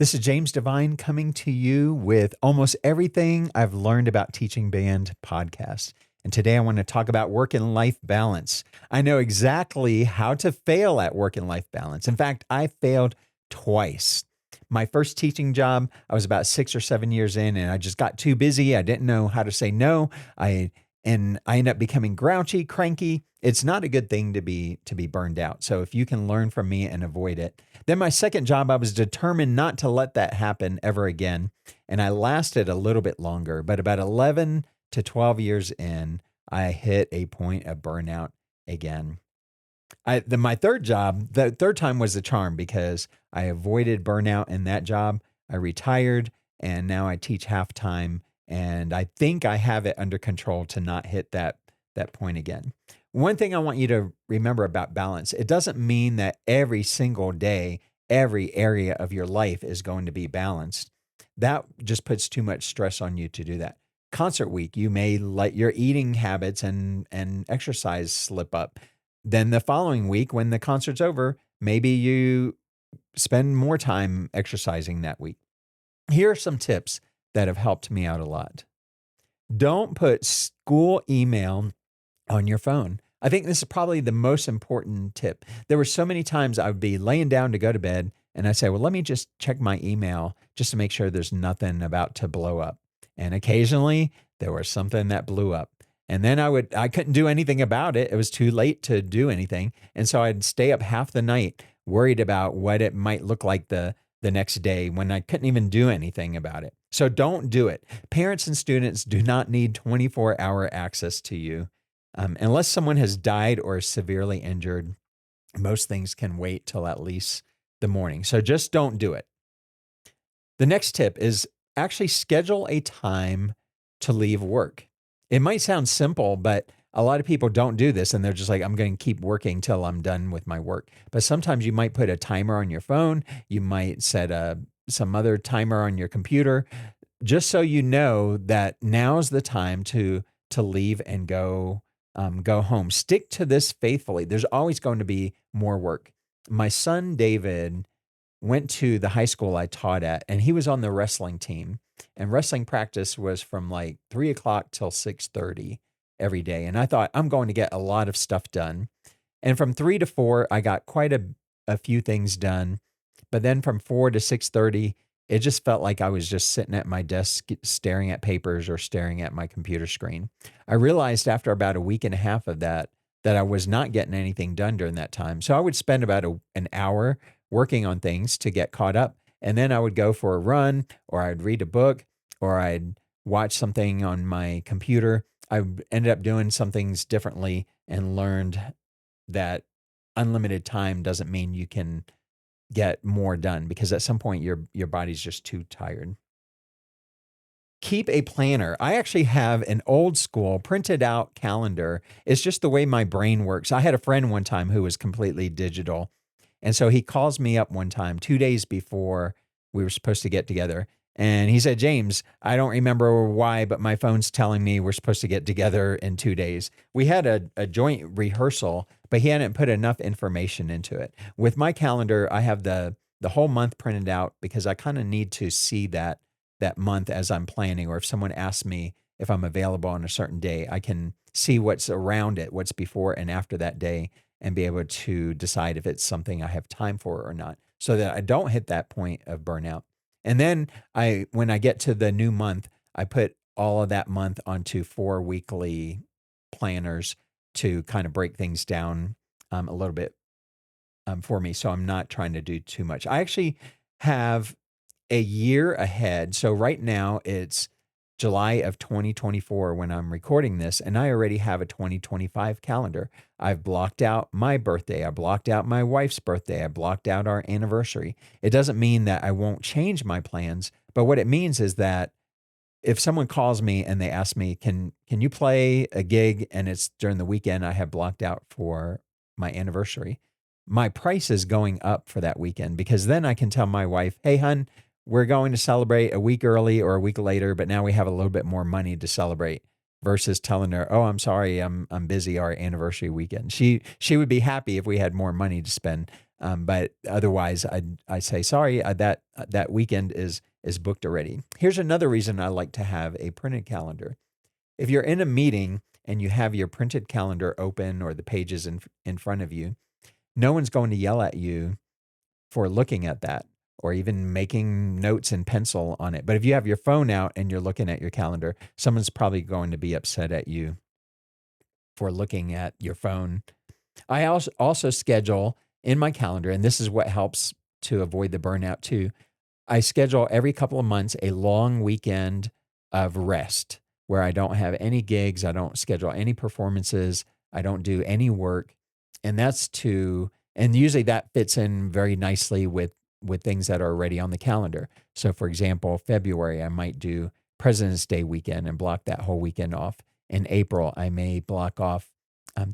This is James Devine coming to you with almost everything I've learned about teaching band podcast. And today I want to talk about work and life balance. I know exactly how to fail at work and life balance. In fact, I failed twice. My first teaching job, I was about 6 or 7 years in, and I just got too busy. I didn't know how to say no. I ended up becoming grouchy, cranky. It's not a good thing to be burned out. So if you can learn from me and avoid it. Then my second job, I was determined not to let that happen ever again. And I lasted a little bit longer, but about 11 to 12 years in, I hit a point of burnout again. My third job, the third time was the charm because I avoided burnout in that job. I retired and now I teach half time. And I think I have it under control to not hit that point again. One thing I want you to remember about balance, it doesn't mean that every single day, every area of your life is going to be balanced. That just puts too much stress on you to do that. Concert week, you may let your eating habits and exercise slip up. Then the following week, when the concert's over, maybe you spend more time exercising that week. Here are some tips that have helped me out a lot. Don't put school email on your phone. I think this is probably the most important tip. There were so many times I would be laying down to go to bed and I say, well, let me just check my email just to make sure there's nothing about to blow up. And occasionally there was something that blew up. And then I couldn't do anything about it. It was too late to do anything. And so I'd stay up half the night worried about what it might look like the next day when I couldn't even do anything about it. So don't do it. Parents and students do not need 24-hour access to you. Unless someone has died or is severely injured, most things can wait till at least the morning. So just don't do it. The next tip is actually schedule a time to leave work. It might sound simple, but a lot of people don't do this and they're just like, I'm going to keep working till I'm done with my work. But sometimes you might put a timer on your phone. You might set some other timer on your computer, just so you know that now's the time to leave and go home. Stick to this faithfully. There's always going to be more work. My son, David, went to the high school I taught at, and he was on the wrestling team. And wrestling practice was from like 3 o'clock till 6:30 every day. And I thought, I'm going to get a lot of stuff done. And from 3 to 4, I got quite a few things done. But then from 4 to 6:30, it just felt like I was just sitting at my desk staring at papers or staring at my computer screen. I realized after about a week and a half of that I was not getting anything done during that time. So I would spend about an hour working on things to get caught up. And then I would go for a run, or I'd read a book, or I'd watch something on my computer. I ended up doing some things differently and learned that unlimited time doesn't mean you can get more done, because at some point your body's just too tired. Keep a planner. I actually have an old school printed out calendar. It's just the way my brain works. I had a friend one time who was completely digital. And so he calls me up one time, 2 days before we were supposed to get together. And he said, James, I don't remember why, but my phone's telling me we're supposed to get together in 2 days. We had a joint rehearsal, but he hadn't put enough information into it. With my calendar, I have the whole month printed out because I kind of need to see that month as I'm planning, or if someone asks me if I'm available on a certain day, I can see what's around it, what's before and after that day, and be able to decide if it's something I have time for or not, so that I don't hit that point of burnout. And then when I get to the new month, I put all of that month onto 4 weekly planners to kind of break things down a little bit for me. So I'm not trying to do too much. I actually have a year ahead. So right now it's July of 2024 when I'm recording this, and I already have a 2025 calendar. I've blocked out my birthday. I blocked out my wife's birthday. I blocked out our anniversary. It doesn't mean that I won't change my plans, but what it means is that if someone calls me and they ask me, can you play a gig, and it's during the weekend I have blocked out for my anniversary, my price is going up for that weekend, because then I can tell my wife, hey, hun, we're going to celebrate a week early or a week later, but now we have a little bit more money to celebrate, versus telling her, oh, I'm sorry, I'm busy our anniversary weekend. She would be happy if we had more money to spend. But otherwise, I say, sorry, that weekend is booked already. Here's another reason I like to have a printed calendar. If you're in a meeting and you have your printed calendar open or the pages in front of you, no one's going to yell at you for looking at that or even making notes in pencil on it. But if you have your phone out and you're looking at your calendar, someone's probably going to be upset at you for looking at your phone. I also schedule in my calendar, and this is what helps to avoid the burnout too. I schedule every couple of months a long weekend of rest where I don't have any gigs, I don't schedule any performances, I don't do any work. And and usually that fits in very nicely with things that are already on the calendar. So for example, February, I might do President's Day weekend and block that whole weekend off. In April, I may block off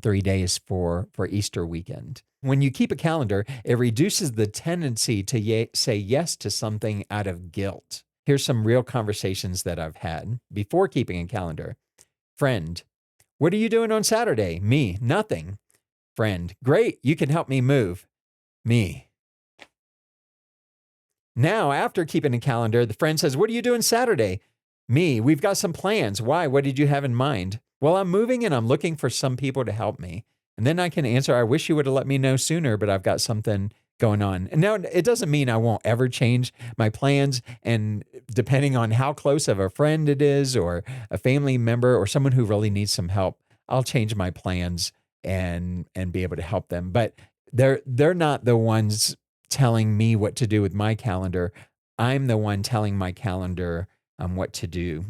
3 days for Easter weekend. When you keep a calendar, it reduces the tendency to say yes to something out of guilt. Here's some real conversations that I've had before keeping a calendar. Friend, what are you doing on Saturday? Me, nothing. Friend, great, you can help me move. Me. Now, after keeping a calendar, the friend says, what are you doing Saturday? Me, we've got some plans. Why? What did you have in mind? Well, I'm moving and I'm looking for some people to help me. And then I can answer, I wish you would have let me know sooner, but I've got something going on. And now it doesn't mean I won't ever change my plans. And depending on how close of a friend it is or a family member or someone who really needs some help, I'll change my plans and be able to help them. But they're not the ones telling me what to do with my calendar. I'm the one telling my calendar what to do.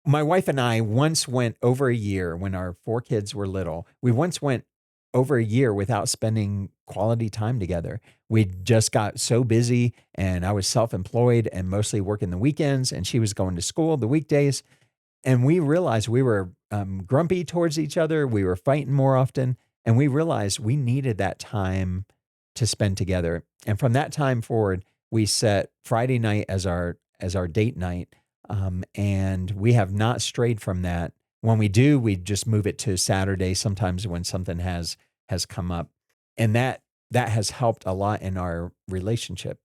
My wife and I once went over a year when our 4 kids were little. We once went over a year without spending quality time together. We just got so busy, and I was self-employed and mostly working the weekends, and she was going to school the weekdays. And we realized we were grumpy towards each other. We were fighting more often, and we realized we needed that time to spend together. And from that time forward, we set Friday night as our date night. And we have not strayed from that. When we do, we just move it to Saturday, sometimes when something has come up. And that has helped a lot in our relationship.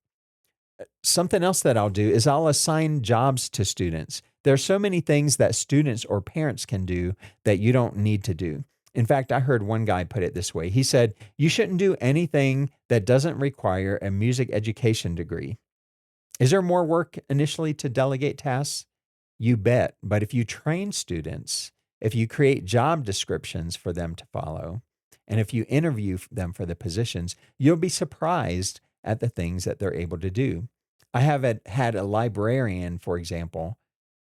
Something else that I'll do is I'll assign jobs to students. There are so many things that students or parents can do that you don't need to do. In fact, I heard one guy put it this way. He said, you shouldn't do anything that doesn't require a music education degree. Is there more work initially to delegate tasks? You bet. But if you train students, if you create job descriptions for them to follow, and if you interview them for the positions, you'll be surprised at the things that they're able to do. I have had a librarian, for example,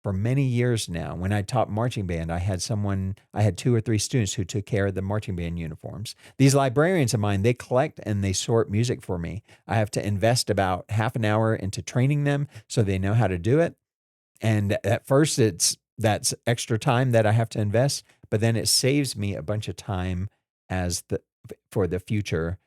for many years now. When I taught marching band, I had 2 or 3 students who took care of the marching band uniforms. These librarians of mine, they collect and they sort music for me. I have to invest about half an hour into training them so they know how to do it. And at first that's extra time that I have to invest, but then it saves me a bunch of time for the future.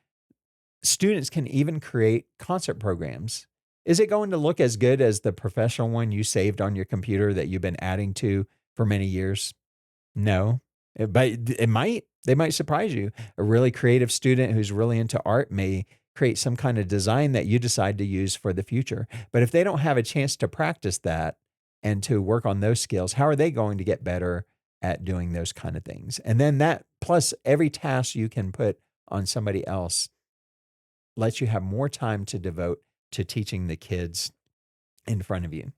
Students can even create concert programs. Is it going to look as good as the professional one you saved on your computer that you've been adding to for many years? No, but it might. They might surprise you. A really creative student who's really into art may create some kind of design that you decide to use for the future. But if they don't have a chance to practice that and to work on those skills, how are they going to get better at doing those kind of things? And then that plus every task you can put on somebody else lets you have more time to devote to teaching the kids in front of you.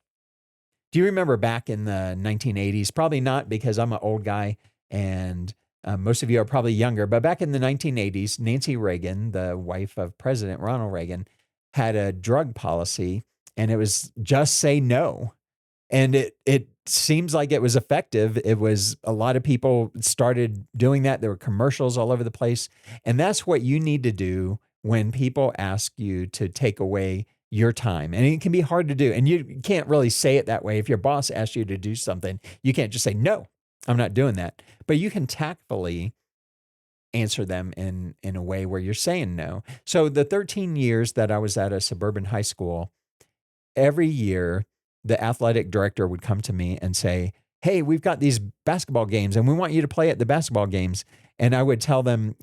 Do you remember back in the 1980s? Probably not, because I'm an old guy and most of you are probably younger, but back in the 1980s, Nancy Reagan, the wife of President Ronald Reagan, had a drug policy, and it was just say no. And it seems like it was effective. It was a lot of people started doing that. There were commercials all over the place. And that's what you need to do when people ask you to take away your time. And it can be hard to do. And you can't really say it that way. If your boss asks you to do something, you can't just say, no, I'm not doing that. But you can tactfully answer them in a way where you're saying no. So the 13 years that I was at a suburban high school, every year, the athletic director would come to me and say, hey, we've got these basketball games and we want you to play at the basketball games. And I would tell them,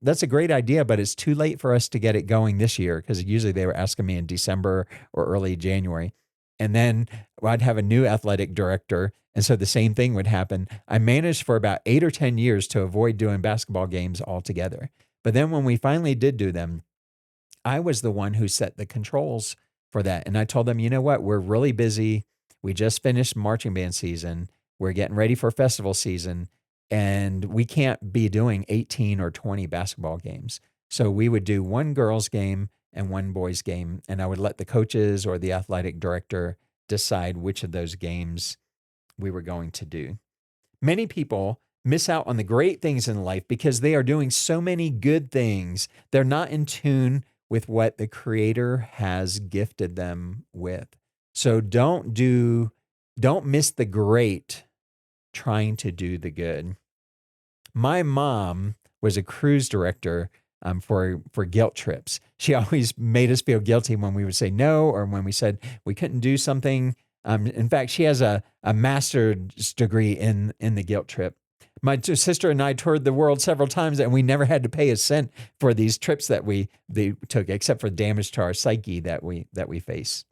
that's a great idea, but it's too late for us to get it going this year, because usually they were asking me in December or early January. And then I'd have a new athletic director. And so the same thing would happen. I managed for about 8 or 10 years to avoid doing basketball games altogether. But then when we finally did do them, I was the one who set the controls for that. And I told them, you know what? We're really busy. We just finished marching band season. We're getting ready for festival season. And we can't be doing 18 or 20 basketball games. So we would do one girls' game and one boys' game. And I would let the coaches or the athletic director decide which of those games we were going to do. Many people miss out on the great things in life because they are doing so many good things. They're not in tune with what the Creator has gifted them with. So don't miss the great trying to do the good. My mom was a cruise director for guilt trips. She always made us feel guilty when we would say no, or when we said we couldn't do something. In fact, she has a master's degree in the guilt trip. My sister and I toured the world several times, and we never had to pay a cent for these trips that they took, except for damage to our psyche that we face.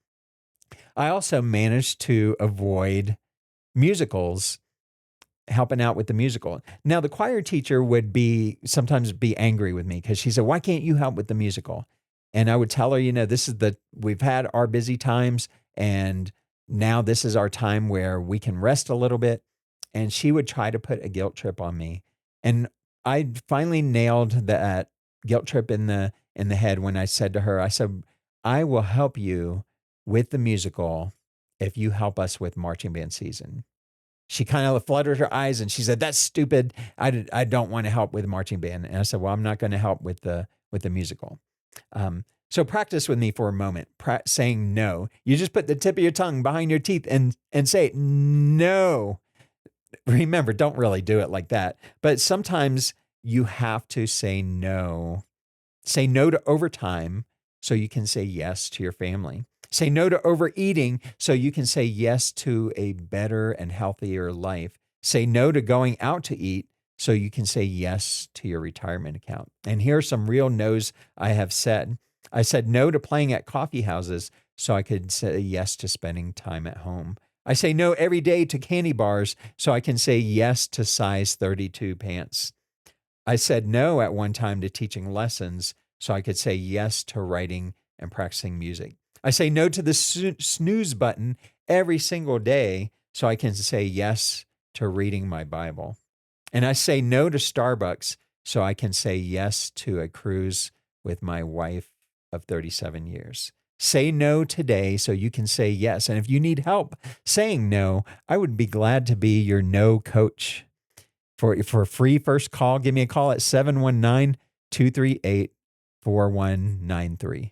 I also managed to avoid musicals, helping out with the musical. Now, the choir teacher would sometimes be angry with me because she said, "Why can't you help with the musical?" And I would tell her, we've had our busy times, and now this is our time where we can rest a little bit. And she would try to put a guilt trip on me. And I finally nailed that guilt trip in the head when I said to her, I will help you with the musical if you help us with marching band season. She kind of fluttered her eyes and she said, "That's stupid. I don't want to help with marching band." And I said, "Well, I'm not going to help with the musical." So practice with me for a moment, saying no. You just put the tip of your tongue behind your teeth and say no. Remember, don't really do it like that. But sometimes you have to say no. Say no to overtime so you can say yes to your family. Say no to overeating so you can say yes to a better and healthier life. Say no to going out to eat so you can say yes to your retirement account. And here are some real no's I have said. I said no to playing at coffee houses so I could say yes to spending time at home. I say no every day to candy bars so I can say yes to size 32 pants. I said no at one time to teaching lessons so I could say yes to writing and practicing music. I say no to the snooze button every single day so I can say yes to reading my Bible. And I say no to Starbucks so I can say yes to a cruise with my wife of 37 years. Say no today so you can say yes. And if you need help saying no, I would be glad to be your no coach. For a free first call, give me a call at 719-238-4193.